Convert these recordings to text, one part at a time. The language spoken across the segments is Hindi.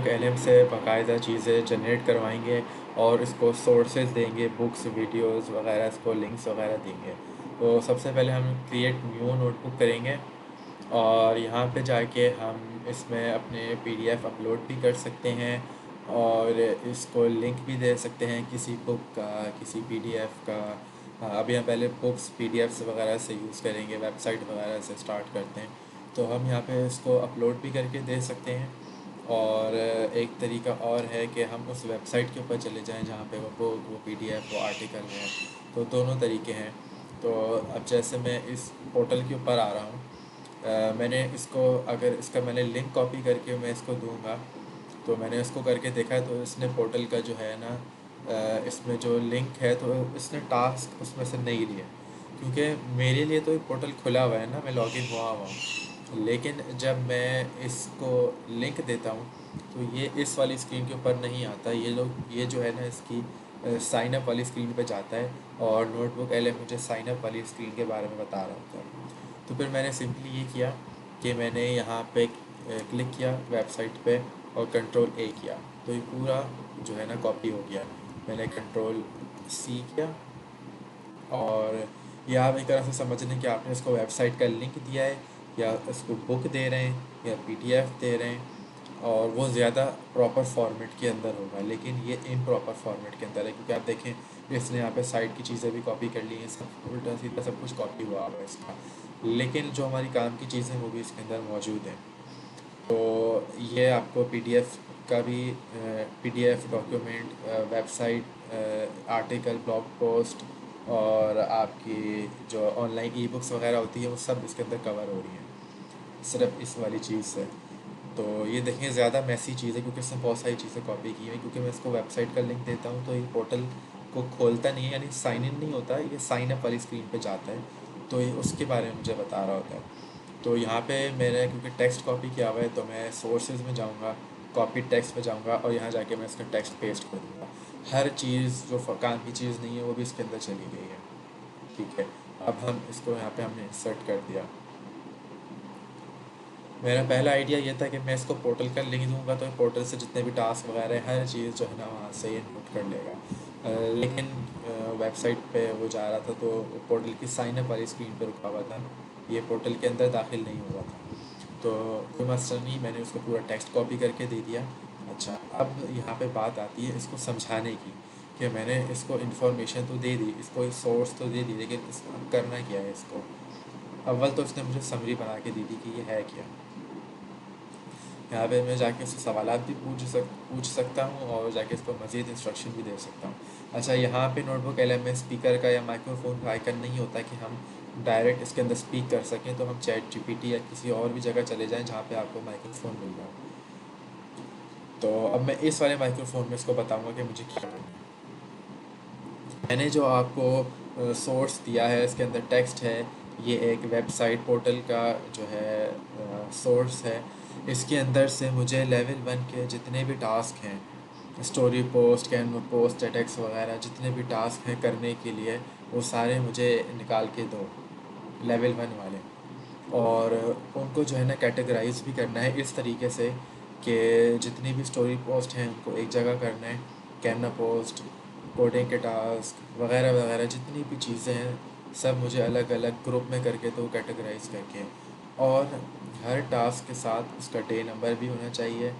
नोटबुक एलएम से बाकायदा चीज़ें जनरेट करवाएंगे और इसको सोर्सेज देंगे, बुक्स, वीडियोस वगैरह, इसको लिंक्स वगैरह देंगे। तो सबसे पहले हम क्रिएट न्यू नोटबुक करेंगे और यहाँ पे जाके हम इसमें अपने पीडीएफ अपलोड भी कर सकते हैं और इसको लिंक भी दे सकते हैं किसी बुक का, किसी पीडीएफ का। अभी हम पहले बुक्स पीडीएफ्स वगैरह से यूज़ करेंगे, वेबसाइट वगैरह से स्टार्ट करते हैं। तो हम यहाँ पे इसको अपलोड भी करके दे सकते हैं और एक तरीका और है कि हम उस वेबसाइट के ऊपर चले जाएं जहाँ पे वो बुक, वो पीडीएफ, वो आर्टिकल है। तो दोनों तरीके हैं। तो अब जैसे मैं इस पोर्टल के ऊपर आ रहा हूँ, मैंने इसको, अगर इसका मैंने लिंक कॉपी करके मैं इसको दूंगा, तो मैंने इसको करके देखा है तो इसने पोर्टल का जो है ना, इसमें जो लिंक है तो इसने टास्क उसमें से नहीं लिया, क्योंकि मेरे लिए तो ये पोर्टल खुला हुआ है ना, मैं लॉगिन हुआ हुआ हूँ। लेकिन जब मैं इसको लिंक देता हूँ तो ये इस वाली स्क्रीन के ऊपर नहीं आता। ये जो है ना, इसकी साइन अप वाली स्क्रीन पे जाता है और नोटबुक एलएम मुझे साइन अप वाली स्क्रीन के बारे में बता रहा होता है। तो फिर मैंने सिंपली ये किया कि मैंने यहाँ पे क्लिक किया वेबसाइट पे और कंट्रोल ए किया, तो ये पूरा जो है ना कॉपी हो गया। मैंने कंट्रोल सी किया और ये आप एक तरह से समझ लें कि आपने इसको वेबसाइट का लिंक दिया है या इसको बुक दे रहे हैं या पीडीएफ दे रहे हैं, और वो ज़्यादा प्रॉपर फॉर्मेट के अंदर होगा। लेकिन ये इम्प्रॉपर फॉर्मेट के अंदर है, क्योंकि आप देखें इसने यहाँ पे साइट की चीज़ें भी कॉपी कर ली हैं, सब उल्टा सीधा सब कुछ कॉपी हुआ है इसका। लेकिन जो हमारी काम की चीज़ें वो भी इसके अंदर मौजूद हैं। तो ये आपको पीडीएफ का भी, PDF document, website, article, blog post और आपकी जो ऑनलाइन ई बुक्स वगैरह होती है वो सब इसके अंदर कवर हो रही हैं सिर्फ इस वाली चीज़ से। तो ये देखें ज़्यादा मैसी चीज़ है क्योंकि इसने बहुत सारी चीज़ें कॉपी की हैं। क्योंकि मैं इसको वेबसाइट का लिंक देता हूँ तो ये पोर्टल को खोलता नहीं है, यानी साइन इन नहीं होता, ये साइन अप वाली स्क्रीन पे जाता है। तो ये उसके बारे में मुझे बता रहा होता है। तो यहाँ पे मैंने क्योंकि टेक्स्ट कॉपी किया हुआ है तो मैं सोर्सेज में जाऊँगा, कॉपी टेक्स्ट में जाऊँगा और यहाँ जाके मैं इसका टेक्स्ट पेस्ट कर दूँगा। हर चीज़ जो काम की चीज़ नहीं है वो भी इसके अंदर चली गई है। ठीक है, अब हम इसको यहाँ पे हमने इंसर्ट कर दिया। मेरा पहला आइडिया ये था कि मैं इसको पोर्टल का लिंक दूंगा तो पोर्टल से जितने भी टास्क वगैरह है हर चीज़ जो है ना वहाँ से ये नोट कर लेगा। लेकिन वेबसाइट पे वो जा रहा था तो पोर्टल की साइन अप वाली स्क्रीन पे रुका हुआ था, ये पोर्टल के अंदर दाखिल नहीं हुआ था। तो कोई मसला नहीं, मैंने उसको पूरा टेक्स्ट कॉपी करके दे दिया। अच्छा, अब यहाँ पे बात आती है इसको समझाने की कि मैंने इसको इन्फॉर्मेशन तो दे दी, इसको सोर्स तो दे दी, लेकिन इसको करना क्या है इसको। अव्वल तो इसने मुझे समरी बना के दी थी कि ये है क्या। यहाँ पे मैं जाके उससे सवालात भी पूछ सकता हूँ और जाके इसको मज़ीद इंस्ट्रक्शन भी दे सकता हूँ। अच्छा, यहाँ पे नोटबुक एलएम में स्पीकर का या माइक्रोफोन का आइकन नहीं होता कि हम डायरेक्ट इसके अंदर स्पीक कर सकें। तो हम चैट जीपीटी या किसी और भी जगह चले जाएँ जहाँ पे आपको माइक्रोफोन मिल रहा हो। तो अब मैं इस वाले माइक्रोफोन में इसको बताऊँगा कि मुझे क्या करना है। मैंने जो आपको सोर्स दिया है इसके अंदर टेक्स्ट है, ये एक वेबसाइट पोर्टल का जो है सोर्स है। इसके अंदर से मुझे लेवल 1 के जितने भी टास्क हैं, स्टोरी पोस्ट, कैनवा पोस्ट, टेटेक्स वगैरह जितने भी टास्क हैं करने के लिए, वो सारे मुझे निकाल के दो, लेवल 1 वाले। और उनको जो है ना कैटेगराइज भी करना है इस तरीके से कि जितनी भी स्टोरी पोस्ट हैं उनको एक जगह करना है, कैनवा पोस्ट, कोडिंग के टास्क वगैरह वगैरह जितनी भी चीज़ें हैं सब मुझे अलग अलग ग्रुप में करके दो, कैटेगराइज करके। और हर टास्क के साथ उसका डे नंबर भी होना चाहिए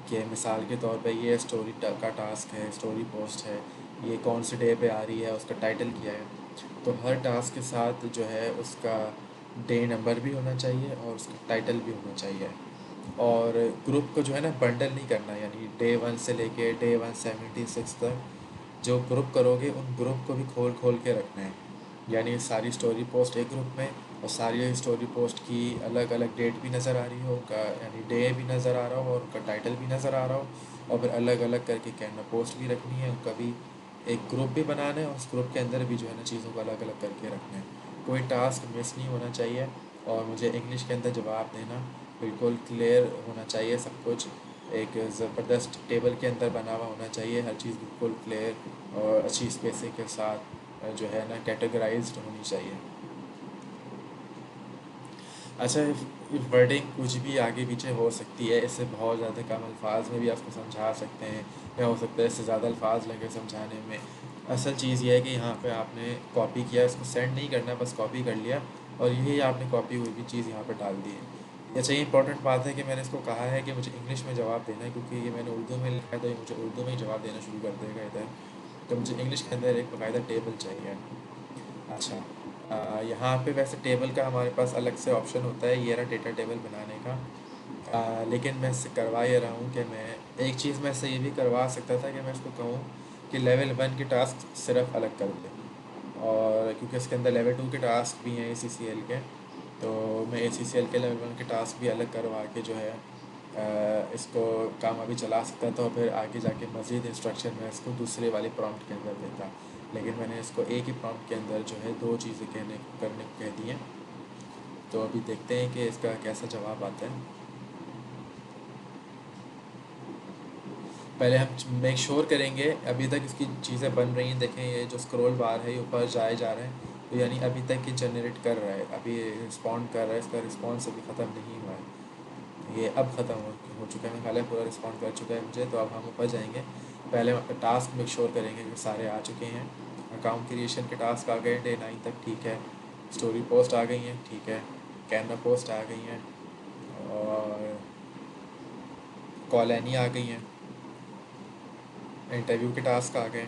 कि मिसाल के तौर पे ये स्टोरी का टास्क है, स्टोरी पोस्ट है, ये कौन से डे पे आ रही है, उसका टाइटल क्या है। तो हर टास्क के साथ जो है उसका डे नंबर भी होना चाहिए और उसका टाइटल भी होना चाहिए। और ग्रुप को जो है ना बंडल नहीं करना, यानी डे 1 से लेके डे 176 तक जो ग्रुप करोगे उन ग्रुप को भी खोल खोल के रखना है। यानी सारी स्टोरी पोस्ट एक ग्रुप में और सारी स्टोरी पोस्ट की अलग अलग डेट भी नज़र आ रही हो, उनका यानी डे भी नज़र आ रहा हो और उनका टाइटल भी नज़र आ रहा हो। और फिर अलग अलग करके कैनवा पोस्ट भी रखनी है, उनका भी एक ग्रुप भी बनाना है और उस ग्रुप के अंदर भी जो है ना चीज़ों को अलग अलग करके रखना है। कोई टास्क मिस नहीं होना चाहिए और मुझे इंग्लिश के अंदर जवाब देना बिल्कुल क्लियर होना चाहिए। सब कुछ एक ज़बरदस्त टेबल के अंदर बना हुआ होना चाहिए, हर चीज़ बिल्कुल क्लियर और अच्छी स्पेसिंग के साथ जो है ना कैटेगराइज्ड होनी चाहिए। अच्छा, वर्डिंग कुछ भी आगे पीछे हो सकती है, इससे बहुत ज़्यादा कम अल्फाज में भी आपको समझा सकते हैं, या हो सकता है इससे ज़्यादा अल्फाज लगे समझाने में। असल चीज़ ये है कि यहाँ पे आपने कॉपी किया, इसको सेंड नहीं करना, बस कॉपी कर लिया और यही आपने कॉपी हुई भी चीज़ यहाँ पर डाल दी है। अच्छा, ये इंपॉर्टेंट बात है कि मैंने इसको कहा है कि मुझे इंग्लिश में जवाब देना है, क्योंकि ये मैंने उर्दू में लिखा है तो ये मुझे उर्दू में ही जवाब देना शुरू कर देगा इधर। तो मुझे इंग्लिश के अंदर एक बाकायदा टेबल चाहिए। अच्छा, यहाँ पे वैसे टेबल का हमारे पास अलग से ऑप्शन होता है, ये रहा डेटा टेबल बनाने का। लेकिन मैं इससे करवा ये रहा हूँ कि मैं एक चीज़ मैं इससे ये भी करवा सकता था कि मैं इसको कहूँ कि लेवल 1 के टास्क सिर्फ अलग कर दे, और क्योंकि इसके अंदर लेवल 2 के टास्क भी हैं ACCL के, तो मैं ACCL के लेवल 1 के टास्क भी अलग करवा के जो है इसको काम अभी चला सकता था, और फिर आगे जाके मज़ीद इंस्ट्रक्शन मैं इसको दूसरे वाले प्रॉम्प्ट के अंदर देता। लेकिन मैंने इसको एक ही प्रॉम्प्ट के अंदर जो है दो चीज़ें करने को कह दी हैं। तो अभी देखते हैं कि इसका कैसा जवाब आता है। पहले हम मेक श्योर करेंगे, अभी तक इसकी चीज़ें बन रही हैं, देखें ये जो स्क्रॉल बार है ये ऊपर जाए जा रहे हैं, तो यानी अभी तक ये जनरेट कर रहा है, अभी ये रिस्पॉन्ड कर रहा है, इसका रिस्पॉन्स अभी ख़त्म नहीं हुआ है, ये अब ख़त्म हो चुका है, मैं खाली पूरा रिस्पॉन्ड कर चुका है मुझे। तो अब हम ऊपर जाएंगे, पहले हम अपना टास्क मेक श्योर करेंगे कि सारे आ चुके हैं। अकाउंट क्रिएशन के टास्क आ गए डे 9 तक, ठीक है। स्टोरी पोस्ट आ गई हैं, ठीक है। कैमरा पोस्ट आ गई हैं, और कॉल एनी आ गई हैं। इंटरव्यू के टास्क आ गए,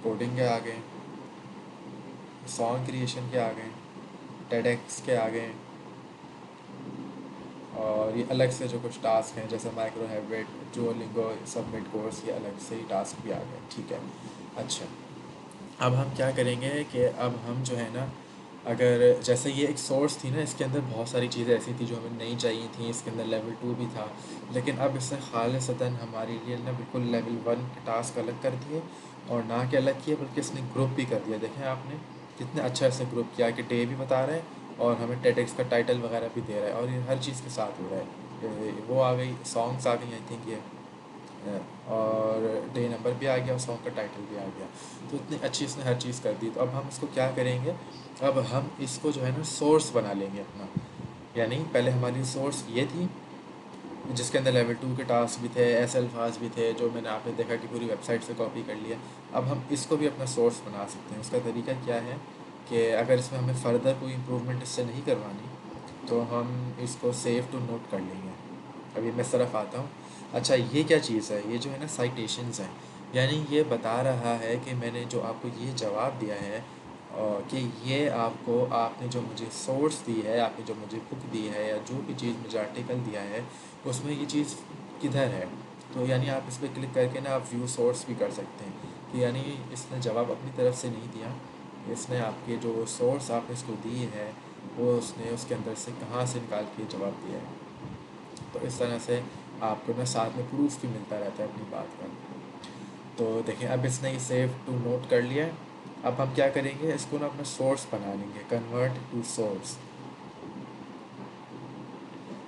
कोडिंग के आ गए, सॉन्ग क्रिएशन के आ गए, टेडेक्स के आ गए, और ये अलग से जो कुछ टास्क हैं जैसे micro habit, Duolingo, submit course, ये अलग से ही टास्क भी आ गए, ठीक है। अच्छा, अब हम क्या करेंगे कि अब हम जो है ना, अगर जैसे ये एक सोर्स थी ना, इसके अंदर बहुत सारी चीज़ें ऐसी थी जो हमें नहीं चाहिए थी, इसके अंदर लेवल 2 भी था, लेकिन अब इसने खालिसतन हमारे लिए ना बिल्कुल लेवल 1 के टास्क अलग कर दिए, और ना कि अलग किए बल्कि इसने ग्रुप भी कर दिया। देखें आपने कितने अच्छा इसने ग्रुप किया कि डे भी बता रहा है और हमें टेडेक्स का टाइटल वगैरह भी दे रहा है, और ये हर चीज़ के साथ हो रहा है। वो आ गई, सॉन्ग्स आ गई आई थिंक ये, और डे नंबर भी आ गया और सॉन्ग का टाइटल भी आ गया। तो इतनी अच्छी इसने हर चीज़ कर दी। तो अब हम इसको क्या करेंगे, अब हम इसको जो है ना सोर्स बना लेंगे अपना। यानी पहले हमारी सोर्स ये थी जिसके अंदर लेवल 2 के टास्क भी थे, ऐसे अल्फाज भी थे जो मैंने आपने देखा कि पूरी वेबसाइट से कॉपी कर लिया। अब हम इसको भी अपना सोर्स बना सकते हैं। उसका तरीका क्या है कि अगर इसमें हमें फ़र्दर कोई इम्प्रूवमेंट इससे नहीं करवानी, तो हम इसको सेव टू नोट कर लेंगे। अभी मैं इस तरफ आता हूँ। अच्छा, ये क्या चीज़ है, ये जो है ना साइटेशंस हैं, यानी ये बता रहा है कि मैंने जो आपको ये जवाब दिया है, कि ये आपको, आपने जो मुझे सोर्स दी है, आपने जो मुझे बुक दी है, या जो भी चीज़ मुझे आर्टिकल दिया है, उसमें ये चीज़ किधर है। तो यानी आप इस पर क्लिक करके ना आप व्यू सोर्स भी कर सकते हैं, कि यानी इसने जवाब अपनी तरफ से नहीं दिया, इसने आपके जो सोर्स आपने इसको दी है वो उसने उसके अंदर से कहाँ से निकाल के जवाब दिया है। तो इस तरह से आपको ना साथ में प्रूफ भी मिलता रहता है अपनी बात का। तो देखें, अब इसने ये सेव टू नोट कर लिया है। अब हम क्या करेंगे, इसको ना अपना सोर्स बना लेंगे, कन्वर्ट टू सोर्स।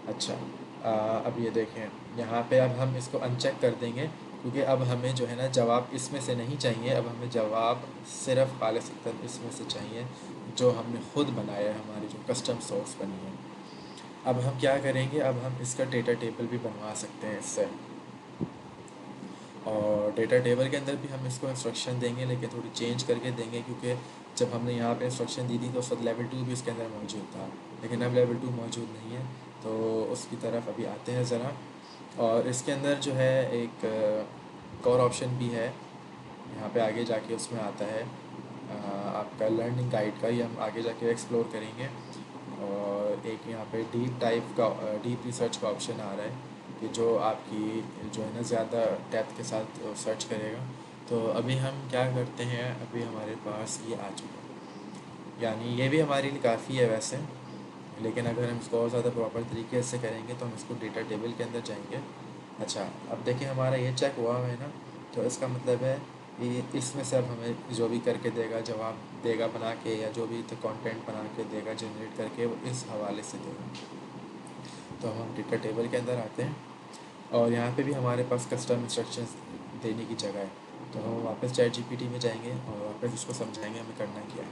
अच्छा, अब ये देखें यहाँ पे, अब हम इसको अनचेक कर देंगे, क्योंकि अब हमें जो है ना जवाब इसमें से नहीं चाहिए, अब हमें जवाब सिर्फ खालिसतन इसमें से चाहिए जो हमने ख़ुद बनाया है, हमारी जो कस्टम सोर्स बनी है। अब हम क्या करेंगे, अब हम इसका डेटा टेबल भी बनवा सकते हैं इससे, और डेटा टेबल के अंदर भी हम इसको इंस्ट्रक्शन देंगे, लेकिन थोड़ी चेंज करके देंगे, क्योंकि जब हमने यहाँ पे इंस्ट्रक्शन दी थी तो उस वक्त लेवल 2 भी उसके अंदर मौजूद था, लेकिन अब लेवल 2 मौजूद नहीं है। तो उसकी तरफ अभी आते हैं ज़रा। और इसके अंदर जो है एक और ऑप्शन भी है, यहाँ पे आगे जाके उसमें आता है आपका लर्निंग गाइड का, ये हम आगे जाके एक्सप्लोर करेंगे। और एक यहाँ पे डीप टाइप का, डीप रिसर्च का ऑप्शन आ रहा है, कि जो आपकी जो है ना ज़्यादा डेप्थ के साथ सर्च करेगा। तो अभी हम क्या करते हैं, अभी हमारे पास ये आ चुका है, यानी ये भी हमारे लिए काफ़ी है वैसे, लेकिन अगर हम इसको और ज़्यादा प्रॉपर तरीके से करेंगे तो हम इसको डेटा टेबल के अंदर जाएंगे। अच्छा, अब देखिए हमारा ये चेक हुआ है ना, तो इसका मतलब है कि इसमें से अब हमें जो भी करके देगा, जवाब देगा बना के, या जो भी तो कंटेंट बना के देगा जनरेट करके, वो इस हवाले से देगा। तो हम डेटा टेबल के अंदर आते हैं, और यहाँ पे भी हमारे पास कस्टम इंस्ट्रक्शंस देने की जगह है। तो हम वापस चैट जीपीटी में जाएंगे और वापस उसको समझाएंगे हमें करना क्या है।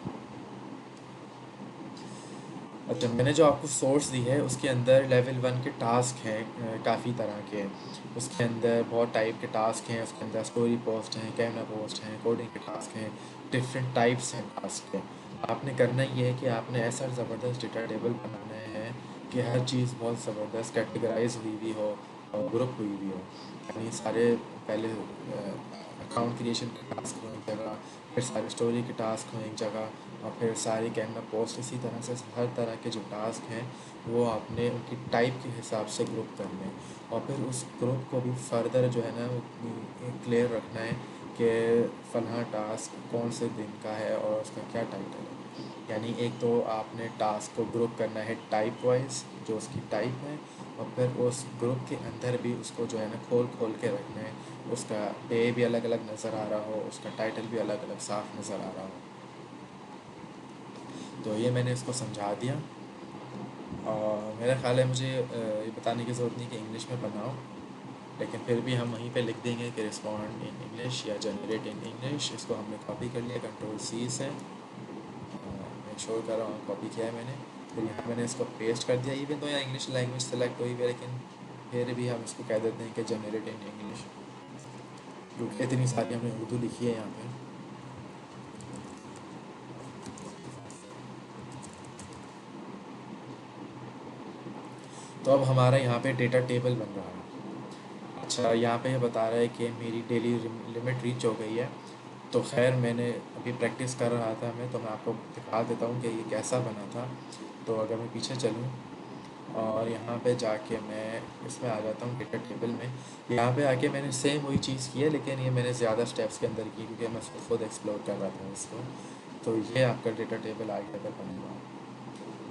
अच्छा, मैंने जो आपको सोर्स दी है उसके अंदर लेवल 1 के टास्क हैं, काफ़ी तरह के। उसके अंदर बहुत टाइप के टास्क हैं, उसके अंदर स्टोरी पोस्ट हैं, कैमरा पोस्ट हैं, कोडिंग के टास्क हैं, डिफरेंट टाइप्स हैं टास्क के। आपने करना ये है कि आपने ऐसा ज़बरदस्त डेटा टेबल बनाना है कि हर चीज़ बहुत ज़बरदस्त कैटेगराइज हुई हुई हो और ग्रुप हुई हुई हो। यानी सारे पहले अकाउंट क्रिएशन के टास्क हों एक जगह, फिर सारे स्टोरी के टास्क हों एक जगह, और फिर सारी कैनवा पोस्ट। इसी तरह से हर तरह के जो टास्क हैं वो आपने उनकी टाइप के हिसाब से ग्रुप करने हैं, और फिर उस ग्रुप को भी फर्दर जो है ना वो क्लियर रखना है कि फ़लाँ टास्क कौन से दिन का है और उसका क्या टाइटल है। यानी एक तो आपने टास्क को ग्रुप करना है टाइप वाइज, जो उसकी टाइप है, और फिर उस ग्रुप के अंदर भी उसको जो है ना खोल खोल के रखना है, उसका डे भी अलग अलग नज़र आ रहा हो, उसका टाइटल भी अलग अलग साफ नज़र आ रहा हो। तो ये मैंने इसको समझा दिया, और मेरा ख़्याल है मुझे ये बताने की ज़रूरत नहीं कि इंग्लिश में बनाओ, लेकिन फिर भी हम वहीं पे लिख देंगे कि रिस्पॉन्ड इन इंग्लिश या जनरेट इन इंग्लिश। इसको हमने कॉपी कर लिया कंट्रोल C से, मैं शो कर रहा हूँ कॉपी किया है मैंने। फिर यहाँ मैंने इसको पेस्ट कर दिया, इवन तो यहाँ इंग्लिश लैंग्वेज सेलेक्ट हुई है, लेकिन फिर भी हम इसको कह देते हैं कि जनरेट इन इंग्लिश, क्योंकि इतनी सारी हमने उर्दू लिखी है यहाँ पे। तो अब हमारा यहाँ पे डेटा टेबल बन रहा है। अच्छा, यहाँ पे ये बता रहा है कि मेरी डेली लिमिट रीच हो गई है। तो खैर मैंने अभी प्रैक्टिस कर रहा था मैं, तो मैं आपको दिखा देता हूँ कि ये कैसा बना था। तो अगर मैं पीछे चलूँ और यहाँ पे जाके मैं इसमें आ जाता हूँ डेटा टेबल में, यहाँ पे आके मैंने सेम वही चीज़ की है, लेकिन ये मैंने ज़्यादा स्टेप्स के अंदर की क्योंकि मैं इसको खुद एक्सप्लोर कर रहा था इसको। तो ये आपका डेटा टेबल आगे अगर बनेगा,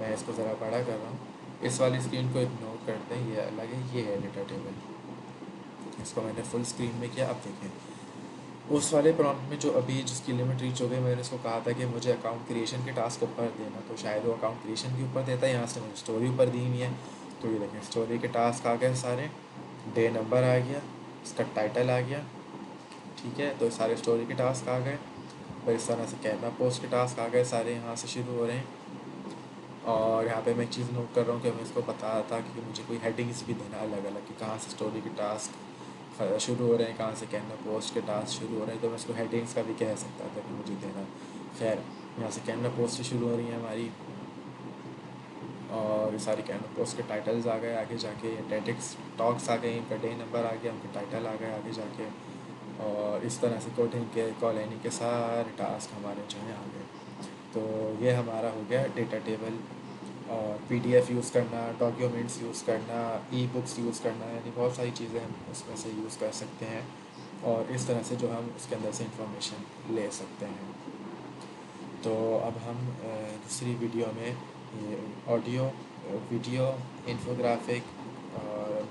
मैं इसको ज़रा बड़ा कर रहा हूँ, इस वाली स्क्रीन को इग्नोर करते हैं, ये अलग है, ये है डेटा टेबल। इसको मैंने फुल स्क्रीन में किया। अब देखें उस वाले प्रॉम्प्ट में जो अभी जिसकी लिमिट रीच हो गई, मैंने उसको कहा था कि मुझे अकाउंट क्रिएशन के टास्क ऊपर देना, तो शायद वो अकाउंट क्रिएशन के ऊपर देता है। यहाँ से मुझे स्टोरी ऊपर दी हुई है, तो ये देखें स्टोरी के टास्क आ गए सारे, डे नंबर आ गया, इसका टाइटल आ गया, ठीक है। तो सारे स्टोरी के टास्क आ गए, फिर इस तरह से कैमरा पोस्ट के टास्क आ गए, सारे यहाँ से शुरू हो रहे हैं। और यहाँ पे मैं एक चीज़ नोट कर रहा हूँ कि मैं इसको बता रहा था कि मुझे कोई हेडिंग्स भी देना अलग अलग, कि कहाँ से स्टोरी के टास्क शुरू हो रहे हैं, कहाँ से कैमरा पोस्ट के टास्क शुरू हो रहे हैं। तो मैं इसको हेडिंग्स का भी कह सकता था कि मुझे देना। खैर, यहाँ से कैमरा पोस्ट शुरू हो रही हैं हमारी, और ये सारी कैमरा पोस्ट के टाइटल्स आ गए, आगे जाके टेटिक्स टॉक्स आ गई, इनका डे नंबर आ गया, उनके टाइटल आ गए आगे जाके, और इस तरह से कोडिंग के कॉलोनी के सारे टास्क हमारे जो हैं आ गए। तो ये हमारा हो गया डेटा टेबल। और PDF यूज़ करना, डॉक्यूमेंट्स यूज़ करना, ई बुक्स यूज़ करना, यानी बहुत सारी चीज़ें हम उसमें से यूज़ कर सकते हैं, और इस तरह से जो हम उसके अंदर से इंफॉर्मेशन ले सकते हैं। तो अब हम दूसरी वीडियो में ये ऑडियो, वीडियो, इन्फोग्राफिक और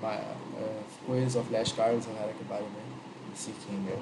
क्विज़ और फ्लैश कार्ड्स वगैरह के बारे में सीखेंगे।